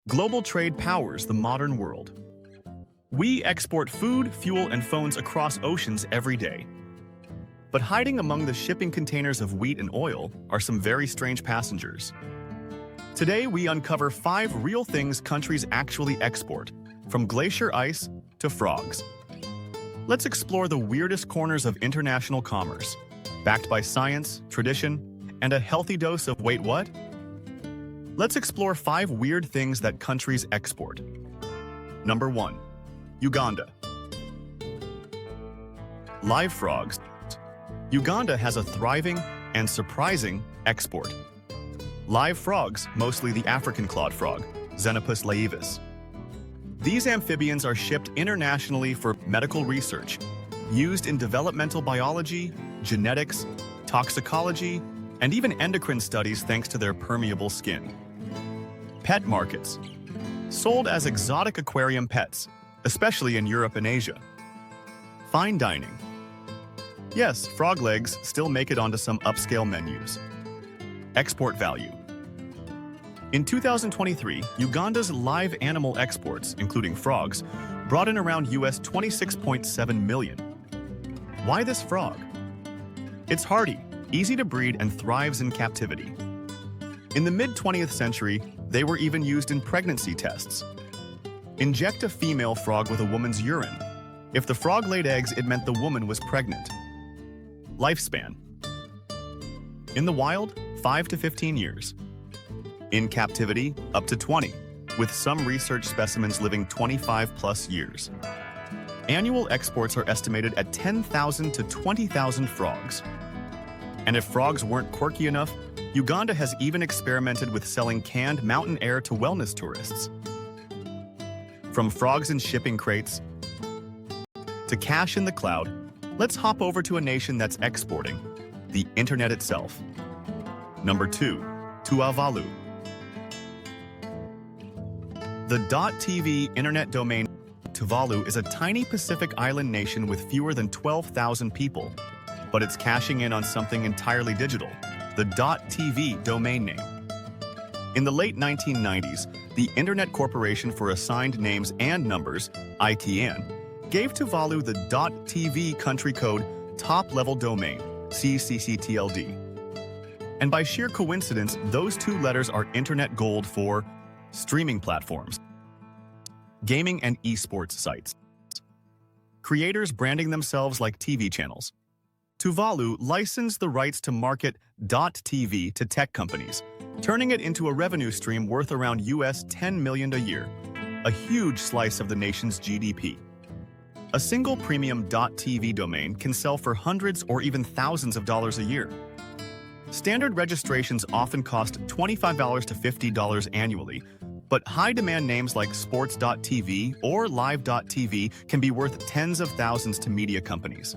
Global trade powers the modern world. We export food, fuel, and phones across oceans every day. But hiding among the shipping containers of wheat and oil are some very strange passengers. Today, we uncover 5 real things countries actually export, from glacier ice to frogs. Let's explore the weirdest corners of international commerce, backed by science, tradition, and a healthy dose of wait what? Let's explore 5 weird things that countries export. Number 1. Uganda. Live frogs. Uganda has a thriving and surprising export. Live frogs, mostly the African clawed frog, Xenopus laevis. These amphibians are shipped internationally for medical research, used in developmental biology, genetics, toxicology, and even endocrine studies thanks to their permeable skin. Pet markets. Sold as exotic aquarium pets, especially in Europe and Asia. Fine dining. Yes, frog legs still make it onto some upscale menus. Export value. In 2023, Uganda's live animal exports, including frogs, brought in around US $26.7 million. Why this frog? It's hardy, easy to breed, and thrives in captivity. In the mid-20th century, they were even used in pregnancy tests. Inject a female frog with a woman's urine. If the frog laid eggs, it meant the woman was pregnant. Lifespan. In the wild, 5 to 15 years. In captivity, up to 20, with some research specimens living 25 plus years. Annual exports are estimated at 10,000 to 20,000 frogs. And if frogs weren't quirky enough, Uganda has even experimented with selling canned mountain air to wellness tourists. From frogs in shipping crates to cash in the cloud, let's hop over to a nation that's exporting the internet itself. Number 2, Tuvalu. The .tv internet domain Tuvalu is a tiny Pacific island nation with fewer than 12,000 people, but it's cashing in on something entirely digital, the .tv domain name. In the late 1990s, the Internet Corporation for Assigned Names and Numbers, ITN, gave Tuvalu the .tv country code top-level domain, CCCTLD. And by sheer coincidence, those 2 letters are internet gold for streaming platforms, gaming and esports sites, creators branding themselves like TV channels. Tuvalu licensed the rights to market .tv to tech companies, turning it into a revenue stream worth around US $10 million a year, a huge slice of the nation's GDP. A single premium .tv domain can sell for hundreds or even thousands of dollars a year. Standard registrations often cost $25 to $50 annually, but high-demand names like sports.tv or live.tv can be worth tens of thousands to media companies.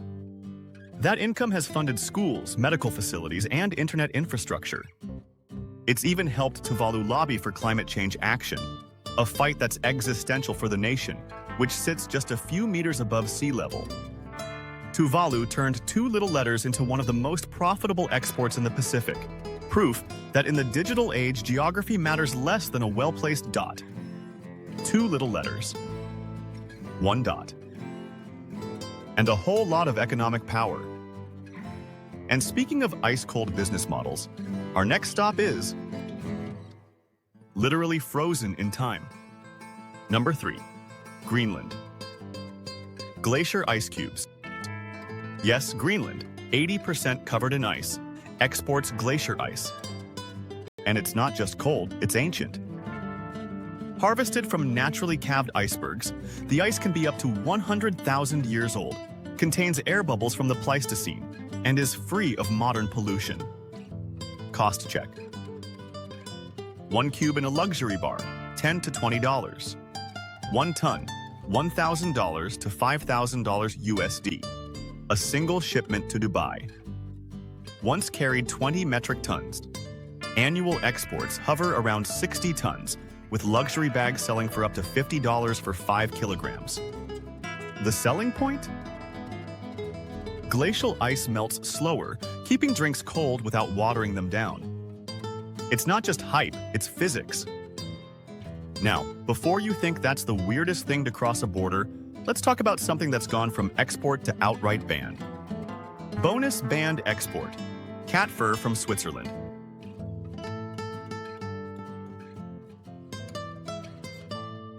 That income has funded schools, medical facilities, and internet infrastructure. It's even helped Tuvalu lobby for climate change action, a fight that's existential for the nation, which sits just a few meters above sea level. Tuvalu turned 2 little letters into one of the most profitable exports in the Pacific, proof that in the digital age, geography matters less than a well-placed dot. 2 little letters. 1 dot. And a whole lot of economic power. And speaking of ice-cold business models, our next stop is literally frozen in time. Number 3, Greenland. Glacier ice cubes. Yes, Greenland, 80% covered in ice, exports glacier ice. And it's not just cold, it's ancient. Harvested from naturally calved icebergs, the ice can be up to 100,000 years old, contains air bubbles from the Pleistocene, and is free of modern pollution. Cost check. 1 cube in a luxury bar, $10 to $20. 1 ton, $1,000 to $5,000 USD. A single shipment to Dubai. Once carried 20 metric tons. Annual exports hover around 60 tons, with luxury bags selling for up to $50 for 5 kilograms. The selling point? Glacial ice melts slower, keeping drinks cold without watering them down. It's not just hype, it's physics. Now, before you think that's the weirdest thing to cross a border, let's talk about something that's gone from export to outright ban. Bonus banned export. Cat fur from Switzerland.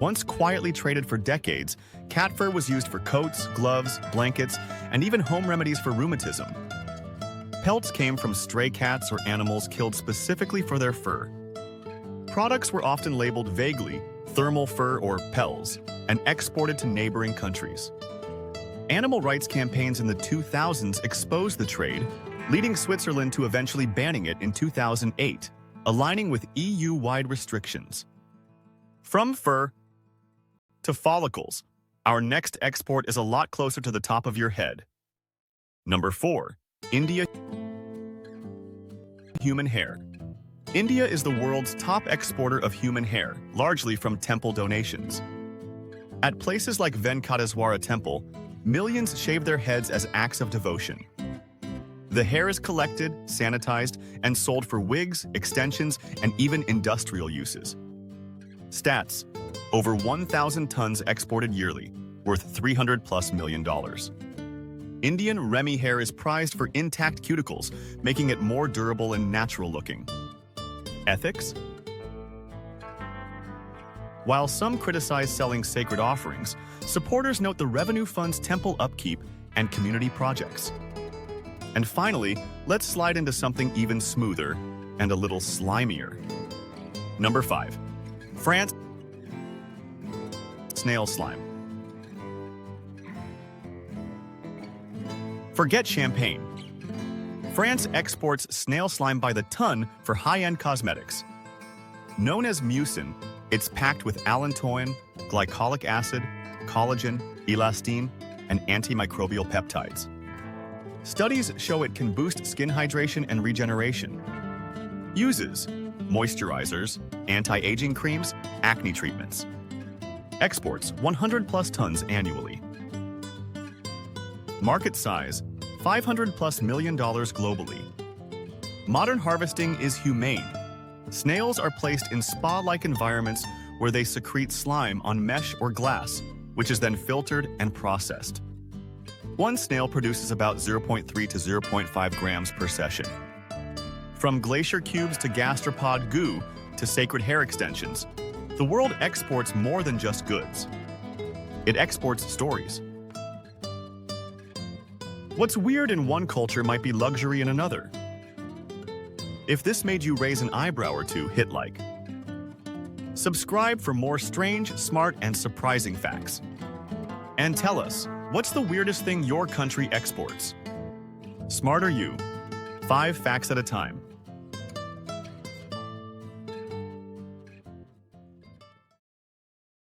Once quietly traded for decades, cat fur was used for coats, gloves, blankets, and even home remedies for rheumatism. Pelts came from stray cats or animals killed specifically for their fur. Products were often labeled vaguely, thermal fur or pels, and exported to neighboring countries. Animal rights campaigns in the 2000s exposed the trade, leading Switzerland to eventually banning it in 2008, aligning with EU-wide restrictions. From fur to follicles, our next export is a lot closer to the top of your head. Number 4. India. Human hair. India is the world's top exporter of human hair, largely from temple donations. At places like Venkateswara Temple, millions shave their heads as acts of devotion. The hair is collected, sanitized, and sold for wigs, extensions, and even industrial uses. Stats: over 1,000 tons exported yearly, worth $300+ million. Indian Remi hair is prized for intact cuticles, making it more durable and natural looking. Ethics? While some criticize selling sacred offerings, supporters note the revenue funds temple upkeep and community projects. And finally, let's slide into something even smoother and a little slimier. Number 5. France. Snail slime. Forget champagne. France exports snail slime by the ton for high-end cosmetics. Known as mucin, it's packed with allantoin, glycolic acid, collagen, elastin, and antimicrobial peptides. Studies show it can boost skin hydration and regeneration. Uses: moisturizers, anti-aging creams, acne treatments. Exports 100+ tons annually. Market size: $500+ million globally. Modern harvesting is humane. Snails are placed in spa-like environments where they secrete slime on mesh or glass, which is then filtered and processed. One snail produces about 0.3 to 0.5 grams per session. From glacier cubes to gastropod goo to sacred hair extensions, the world exports more than just goods. It exports stories. What's weird in one culture might be luxury in another. If this made you raise an eyebrow or two, hit like. Subscribe for more strange, smart, and surprising facts. And tell us, what's the weirdest thing your country exports? Smarter you. 5 facts at a time.